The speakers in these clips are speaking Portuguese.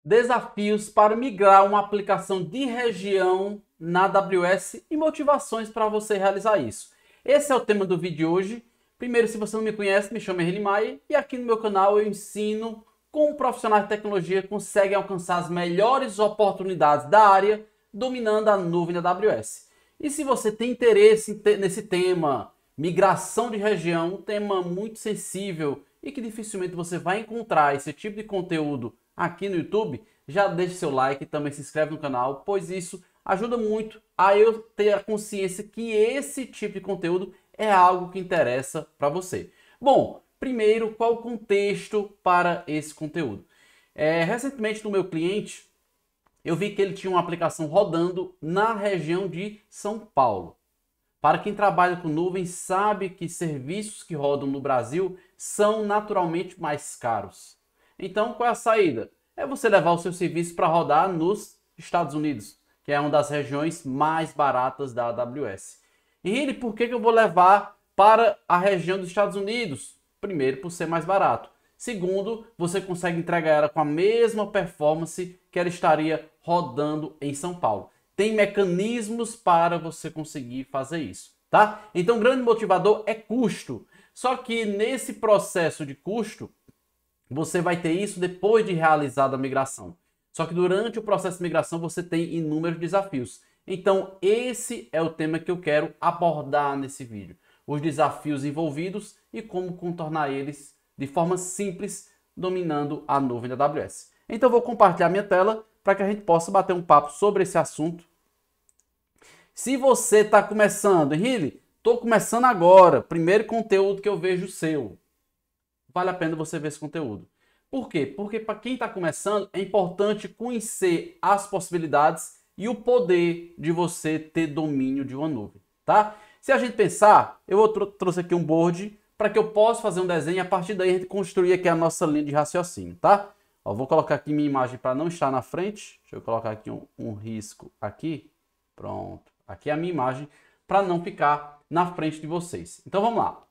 Desafios para migrar uma aplicação de região na AWS e motivações para você realizar isso. Esse é o tema do vídeo de hoje. Primeiro, se você não me conhece, me chamo Henrique Maia e aqui no meu canal eu ensino como profissionais de tecnologia conseguem alcançar as melhores oportunidades da área dominando a nuvem da AWS. E se você tem interesse nesse tema, migração de região, um tema muito sensível e que dificilmente você vai encontrar esse tipo de conteúdo aqui no YouTube, já deixe seu like e também se inscreve no canal, pois isso ajuda muito a eu ter a consciência que esse tipo de conteúdo é algo que interessa para você. Bom, primeiro, qual o contexto para esse conteúdo? Recentemente no meu cliente, eu vi que ele tinha uma aplicação rodando na região de São Paulo. Para quem trabalha com nuvem, sabe que serviços que rodam no Brasil são naturalmente mais caros. Então, qual é a saída? É você levar o seu serviço para rodar nos Estados Unidos, que é uma das regiões mais baratas da AWS. E por que eu vou levar para a região dos Estados Unidos? Primeiro, por ser mais barato. Segundo, você consegue entregar ela com a mesma performance que ela estaria rodando em São Paulo. Tem mecanismos para você conseguir fazer isso, tá? Então, o grande motivador é custo. Só que nesse processo de custo, você vai ter isso depois de realizada a migração. Só que durante o processo de migração você tem inúmeros desafios. Então esse é o tema que eu quero abordar nesse vídeo. Os desafios envolvidos e como contornar eles de forma simples, dominando a nuvem da AWS. Então eu vou compartilhar minha tela para que a gente possa bater um papo sobre esse assunto. Se você está começando, Henrique, estou começando agora, primeiro conteúdo que eu vejo seu. Vale a pena você ver esse conteúdo. Por quê? Porque para quem está começando, é importante conhecer as possibilidades e o poder de você ter domínio de uma nuvem, tá? Se a gente pensar, eu trouxe aqui um board para que eu possa fazer um desenho e a partir daí a gente construir aqui a nossa linha de raciocínio, tá? Ó, vou colocar aqui minha imagem para não estar na frente. Deixa eu colocar aqui um risco aqui. Pronto. Aqui é a minha imagem para não ficar na frente de vocês. Então vamos lá.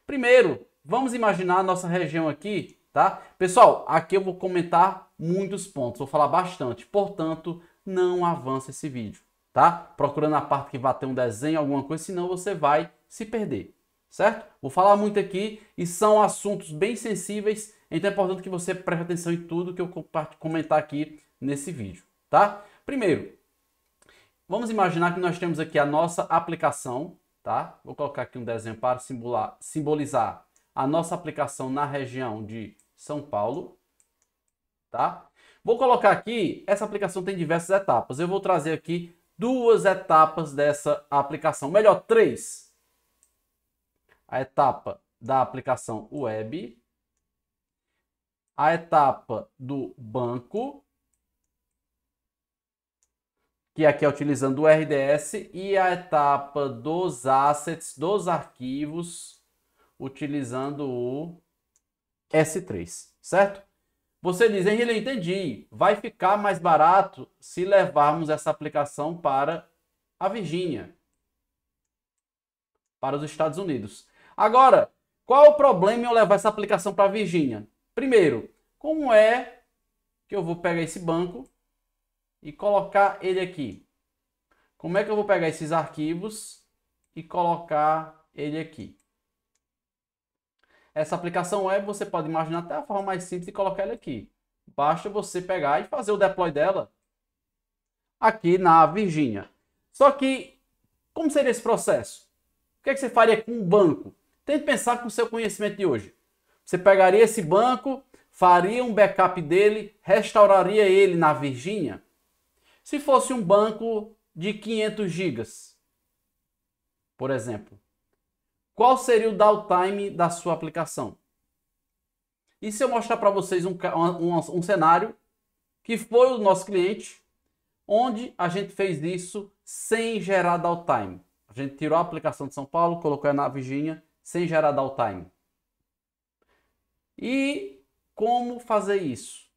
Primeiro, vamos imaginar a nossa região aqui, tá? Pessoal, aqui eu vou comentar muitos pontos, vou falar bastante, portanto, não avance esse vídeo, tá? Procurando a parte que vai ter um desenho, alguma coisa, senão você vai se perder, certo? Vou falar muito aqui e são assuntos bem sensíveis, então é importante que você preste atenção em tudo que eu comentar aqui nesse vídeo, tá? Primeiro, vamos imaginar que nós temos aqui a nossa aplicação, tá? Vou colocar aqui um desenho para simbolizar a nossa aplicação na região de São Paulo, tá? Vou colocar aqui, essa aplicação tem diversas etapas. Eu vou trazer aqui duas etapas dessa aplicação, melhor, três. A etapa da aplicação web, a etapa do banco, que aqui é utilizando o RDS, e a etapa dos assets, dos arquivos, utilizando o S3, certo? Você diz, Henrique, eu entendi, vai ficar mais barato se levarmos essa aplicação para a Virgínia, para os Estados Unidos. Agora, qual é o problema em eu levar essa aplicação para a Virgínia? Primeiro, como é que eu vou pegar esse banco e colocar ele aqui? Como é que eu vou pegar esses arquivos e colocar ele aqui? Essa aplicação web você pode imaginar até a forma mais simples de colocar ela aqui. Basta você pegar e fazer o deploy dela aqui na Virgínia. Só que, como seria esse processo? O que é que você faria com um banco? Tente pensar com o seu conhecimento de hoje. Você pegaria esse banco, faria um backup dele, restauraria ele na Virgínia? Se fosse um banco de 500 gigas, por exemplo, qual seria o downtime da sua aplicação? E se eu mostrar para vocês um cenário que foi o nosso cliente, onde a gente fez isso sem gerar downtime? A gente tirou a aplicação de São Paulo, colocou ela na Virgínia, sem gerar downtime. E como fazer isso?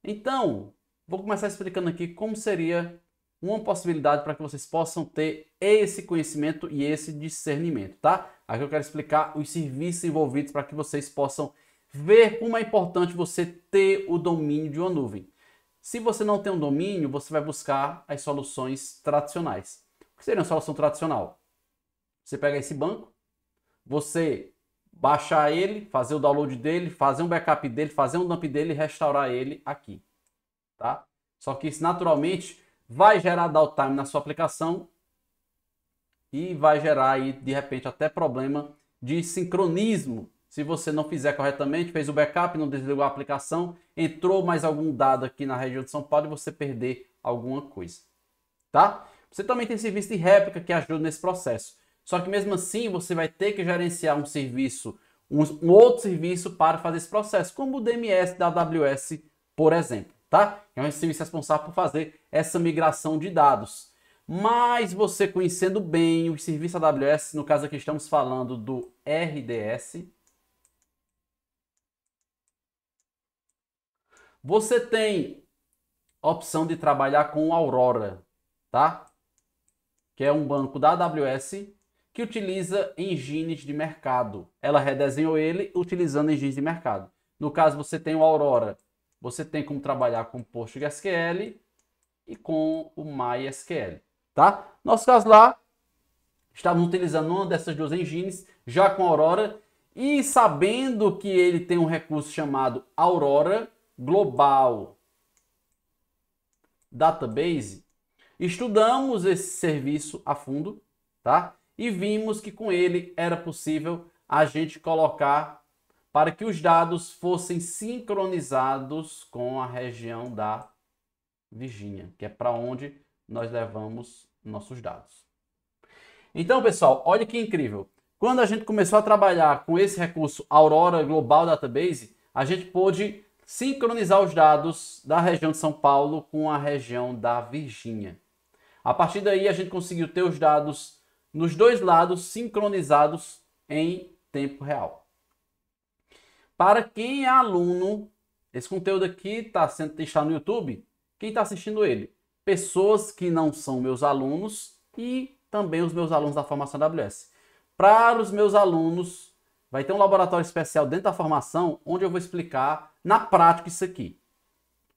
Então, vou começar explicando aqui como seria uma possibilidade para que vocês possam ter esse conhecimento e esse discernimento, tá? Aqui eu quero explicar os serviços envolvidos para que vocês possam ver como é importante você ter o domínio de uma nuvem. Se você não tem um domínio, você vai buscar as soluções tradicionais. O que seria uma solução tradicional? Você pega esse banco, você baixar ele, fazer o download dele, fazer um backup dele, fazer um dump dele e restaurar ele aqui, tá? Só que isso naturalmente vai gerar downtime na sua aplicação e vai gerar aí de repente até problema de sincronismo. Se você não fizer corretamente, fez o backup, não desligou a aplicação, entrou mais algum dado aqui na região de São Paulo e você perder alguma coisa, tá? Você também tem serviço de réplica que ajuda nesse processo. Só que mesmo assim você vai ter que gerenciar um serviço, um outro serviço para fazer esse processo, como o DMS da AWS, por exemplo, tá? É um serviço responsável por fazer essa migração de dados. Mas você conhecendo bem o serviço AWS, no caso aqui estamos falando do RDS, você tem a opção de trabalhar com o Aurora, tá? Que é um banco da AWS que utiliza engines de mercado. Ela redesenhou ele utilizando engines de mercado. No caso, você tem o Aurora, você tem como trabalhar com PostgreSQL e com o MySQL, tá? Nosso caso lá, estávamos utilizando uma dessas duas engines, já com a Aurora, e sabendo que ele tem um recurso chamado Aurora Global Database, estudamos esse serviço a fundo, tá? E vimos que com ele era possível a gente colocar para que os dados fossem sincronizados com a região da Virgínia, que é para onde nós levamos nossos dados. Então, pessoal, olha que incrível. Quando a gente começou a trabalhar com esse recurso Aurora Global Database, a gente pôde sincronizar os dados da região de São Paulo com a região da Virgínia. A partir daí, a gente conseguiu ter os dados nos dois lados sincronizados em tempo real. Para quem é aluno, esse conteúdo aqui está no YouTube, quem está assistindo ele? Pessoas que não são meus alunos e também os meus alunos da formação AWS. Para os meus alunos, vai ter um laboratório especial dentro da formação, onde eu vou explicar na prática isso aqui.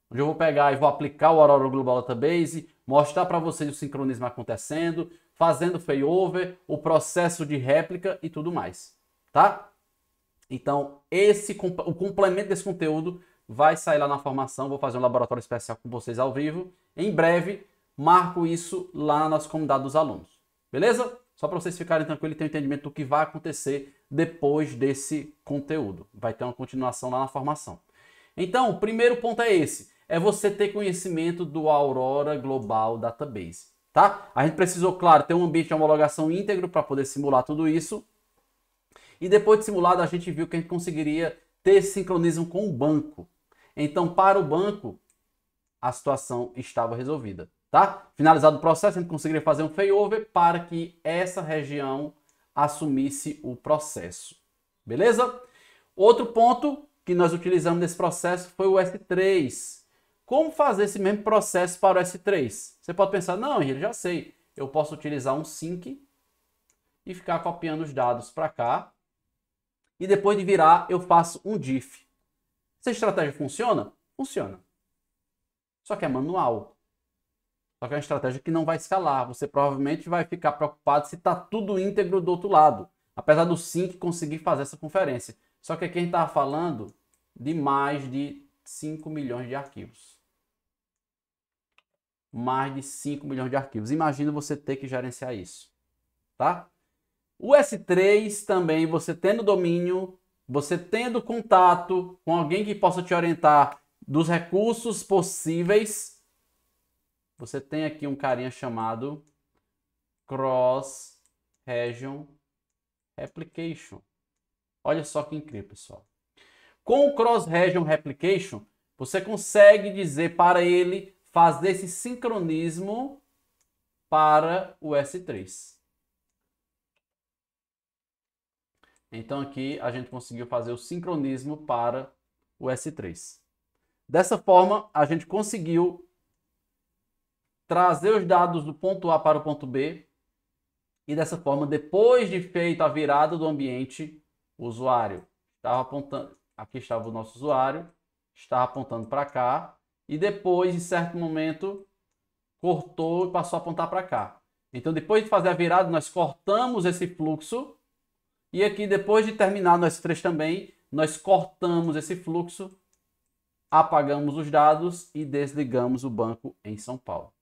Onde eu vou pegar e vou aplicar o Aurora Global Database, mostrar para vocês o sincronismo acontecendo, fazendo failover, o processo de réplica e tudo mais, tá? Então, o complemento desse conteúdo vai sair lá na formação, vou fazer um laboratório especial com vocês ao vivo. Em breve, marco isso lá na nossa comunidade dos alunos, beleza? Só para vocês ficarem tranquilos e terem entendimento do que vai acontecer depois desse conteúdo. Vai ter uma continuação lá na formação. Então, o primeiro ponto é esse. É você ter conhecimento do Aurora Global Database, tá? A gente precisou, claro, ter um ambiente de homologação íntegro para poder simular tudo isso. E depois de simulado, a gente viu que a gente conseguiria ter esse sincronismo com o banco. Então, para o banco, a situação estava resolvida, tá? Finalizado o processo, a gente conseguiria fazer um failover para que essa região assumisse o processo, beleza? Outro ponto que nós utilizamos nesse processo foi o S3. Como fazer esse mesmo processo para o S3? Você pode pensar, não, Henrique, já sei. Eu posso utilizar um sync e ficar copiando os dados para cá. E depois de virar, eu faço um diff. Essa estratégia funciona? Funciona. Só que é manual. Só que é uma estratégia que não vai escalar. Você provavelmente vai ficar preocupado se está tudo íntegro do outro lado. Apesar do sync conseguir fazer essa conferência. Só que aqui a gente estava falando de mais de 5 milhões de arquivos. Mais de 5 milhões de arquivos. Imagina você ter que gerenciar isso, tá? O S3 também, você tendo domínio, você tendo contato com alguém que possa te orientar dos recursos possíveis, você tem aqui um carinha chamado Cross Region Replication. Olha só que incrível, pessoal. Com o Cross Region Replication, você consegue dizer para ele fazer esse sincronismo para o S3. Então aqui a gente conseguiu fazer o sincronismo para o S3. Dessa forma, a gente conseguiu trazer os dados do ponto A para o ponto B. E dessa forma, depois de feita a virada do ambiente, o usuário estava apontando, aqui estava o nosso usuário, estava apontando para cá, e depois, em certo momento, cortou e passou a apontar para cá. Então, depois de fazer a virada, nós cortamos esse fluxo. E aqui, depois de terminar no S3 também, nós cortamos esse fluxo, apagamos os dados e desligamos o banco em São Paulo.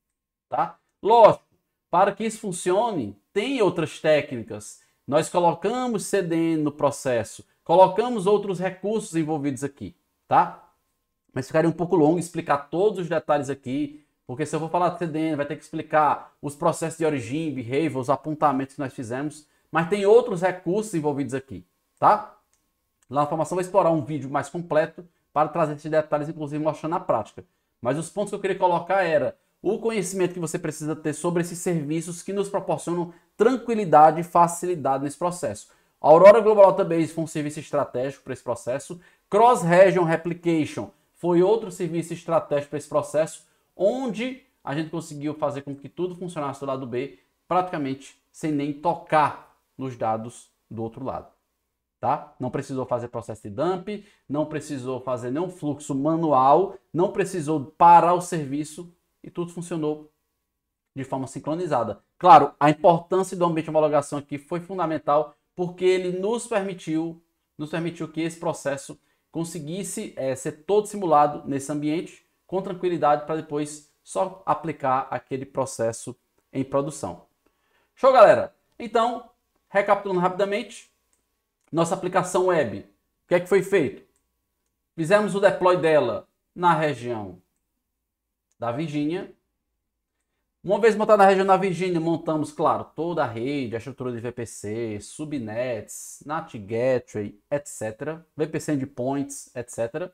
Tá? Lógico, para que isso funcione, tem outras técnicas. Nós colocamos CDN no processo, colocamos outros recursos envolvidos aqui, tá? Mas ficaria um pouco longo explicar todos os detalhes aqui, porque se eu for falar de CDN, vai ter que explicar os processos de origin, behavior, os apontamentos que nós fizemos, mas tem outros recursos envolvidos aqui, tá? Lá na formação vai explorar um vídeo mais completo para trazer esses detalhes, inclusive mostrando na prática. Mas os pontos que eu queria colocar era o conhecimento que você precisa ter sobre esses serviços que nos proporcionam tranquilidade e facilidade nesse processo. A Aurora Global Database foi um serviço estratégico para esse processo. Cross Region Replication foi outro serviço estratégico para esse processo, onde a gente conseguiu fazer com que tudo funcionasse do lado B, praticamente sem nem tocar nos dados do outro lado. Tá? Não precisou fazer processo de dump, não precisou fazer nenhum fluxo manual, não precisou parar o serviço e tudo funcionou de forma sincronizada. Claro, a importância do ambiente de homologação aqui foi fundamental porque ele nos permitiu que esse processo conseguisse ser todo simulado nesse ambiente com tranquilidade para depois só aplicar aquele processo em produção. Show, galera? Então, recapitulando rapidamente, nossa aplicação web, o que é que foi feito? Fizemos o deploy dela na região da Virgínia. Uma vez montada na região da Virgínia, montamos, claro, toda a rede, a estrutura de VPC, subnets, NAT Gateway, etc. VPC Endpoints, etc.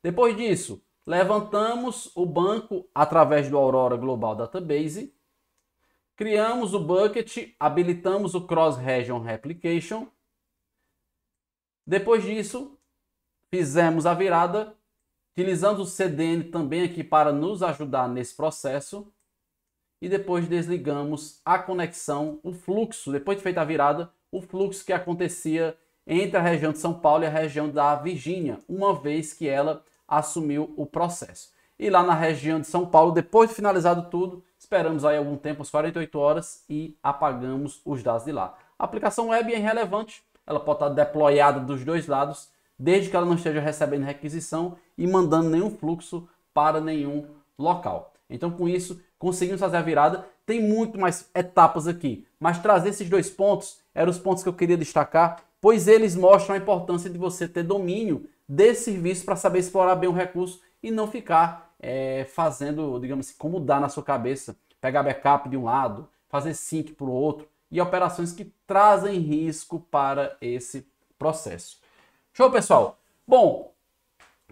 Depois disso, levantamos o banco através do Aurora Global Database. Criamos o bucket, habilitamos o Cross Region Replication. Depois disso, fizemos a virada, utilizando o CDN também aqui para nos ajudar nesse processo. E depois desligamos a conexão, o fluxo, depois de feita a virada, o fluxo que acontecia entre a região de São Paulo e a região da Virgínia, uma vez que ela assumiu o processo. E lá na região de São Paulo, depois de finalizado tudo, esperamos aí algum tempo, as 48 horas, e apagamos os dados de lá. A aplicação web é irrelevante, ela pode estar deployada dos dois lados, desde que ela não esteja recebendo requisição e mandando nenhum fluxo para nenhum local. Então, com isso, conseguimos fazer a virada. Tem muito mais etapas aqui, mas trazer esses dois pontos eram os pontos que eu queria destacar, pois eles mostram a importância de você ter domínio desse serviço para saber explorar bem o recurso e não ficar fazendo, digamos assim, como dá na sua cabeça, pegar backup de um lado, fazer sync para o outro, e operações que trazem risco para esse processo. Show, pessoal? Bom,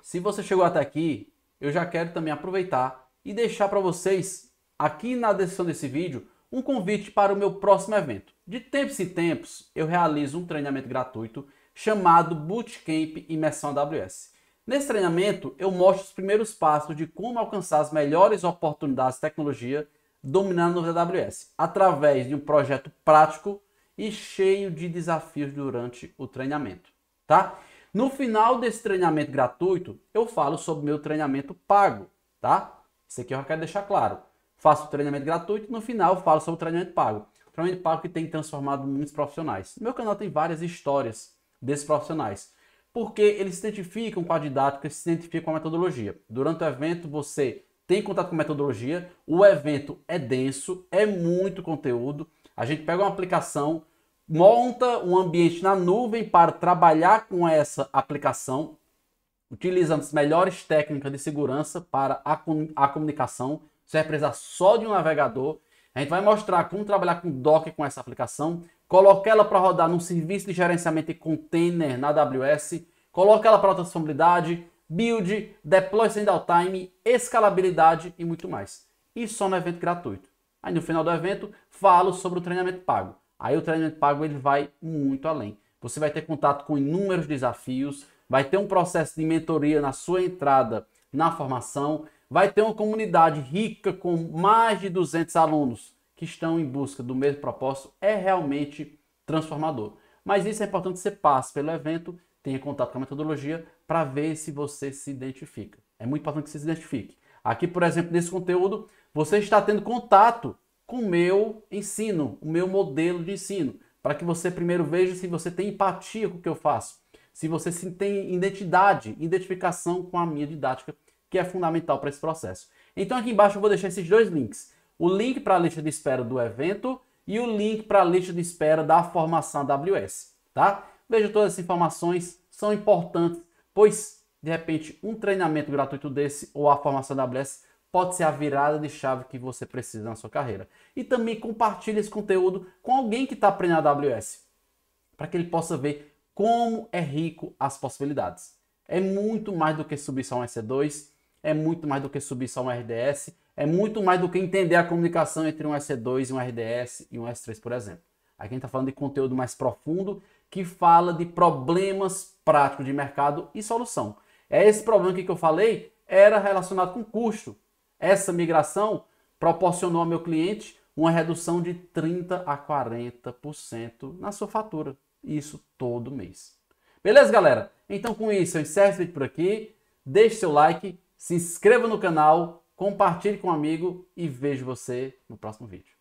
se você chegou até aqui, eu já quero também aproveitar e deixar para vocês, aqui na descrição desse vídeo, um convite para o meu próximo evento. De tempos em tempos, eu realizo um treinamento gratuito chamado Bootcamp Imersão AWS. Nesse treinamento, eu mostro os primeiros passos de como alcançar as melhores oportunidades de tecnologia dominando no AWS, através de um projeto prático e cheio de desafios durante o treinamento, tá? No final desse treinamento gratuito, eu falo sobre o meu treinamento pago, tá? Isso aqui eu já quero deixar claro. Faço o treinamento gratuito, no final eu falo sobre o treinamento pago. O treinamento pago que tem transformado muitos profissionais. No meu canal tem várias histórias desses profissionais, porque eles se identificam com a didática, se identificam com a metodologia. Durante o evento você tem contato com a metodologia, o evento é denso, é muito conteúdo. A gente pega uma aplicação, monta um ambiente na nuvem para trabalhar com essa aplicação, utilizando as melhores técnicas de segurança para a comunicação. Você vai precisar só de um navegador. A gente vai mostrar como trabalhar com Docker com essa aplicação, colocar ela para rodar num serviço de gerenciamento de container na AWS, colocar ela para alta disponibilidade, build, deploy sem downtime, escalabilidade e muito mais. Isso só no evento gratuito. Aí no final do evento, falo sobre o treinamento pago. Aí o treinamento pago ele vai muito além. Você vai ter contato com inúmeros desafios, vai ter um processo de mentoria na sua entrada na formação, vai ter uma comunidade rica com mais de 200 alunos que estão em busca do mesmo propósito. É realmente transformador. Mas isso é importante que você passe pelo evento, tenha contato com a metodologia para ver se você se identifica. É muito importante que você se identifique. Aqui, por exemplo, nesse conteúdo, você está tendo contato com o meu ensino, o meu modelo de ensino, para que você primeiro veja se você tem empatia com o que eu faço, se você tem identificação com a minha didática, que é fundamental para esse processo. Então aqui embaixo eu vou deixar esses dois links. O link para a lista de espera do evento e o link para a lista de espera da formação AWS, tá? Veja, todas essas informações são importantes, pois, de repente, um treinamento gratuito desse ou a formação AWS pode ser a virada de chave que você precisa na sua carreira. E também compartilhe esse conteúdo com alguém que está aprendendo AWS, para que ele possa ver como é rico as possibilidades. É muito mais do que subir só um EC2, é muito mais do que subir só um RDS, é muito mais do que entender a comunicação entre um EC2 e um RDS e um S3, por exemplo. Aqui a gente está falando de conteúdo mais profundo, que fala de problemas práticos de mercado e solução. Esse problema aqui que eu falei era relacionado com custo. Essa migração proporcionou ao meu cliente uma redução de 30% a 40% na sua fatura. Isso todo mês. Beleza, galera? Então com isso eu encerro esse vídeo por aqui. Deixe seu like, se inscreva no canal, compartilhe com um amigo e vejo você no próximo vídeo.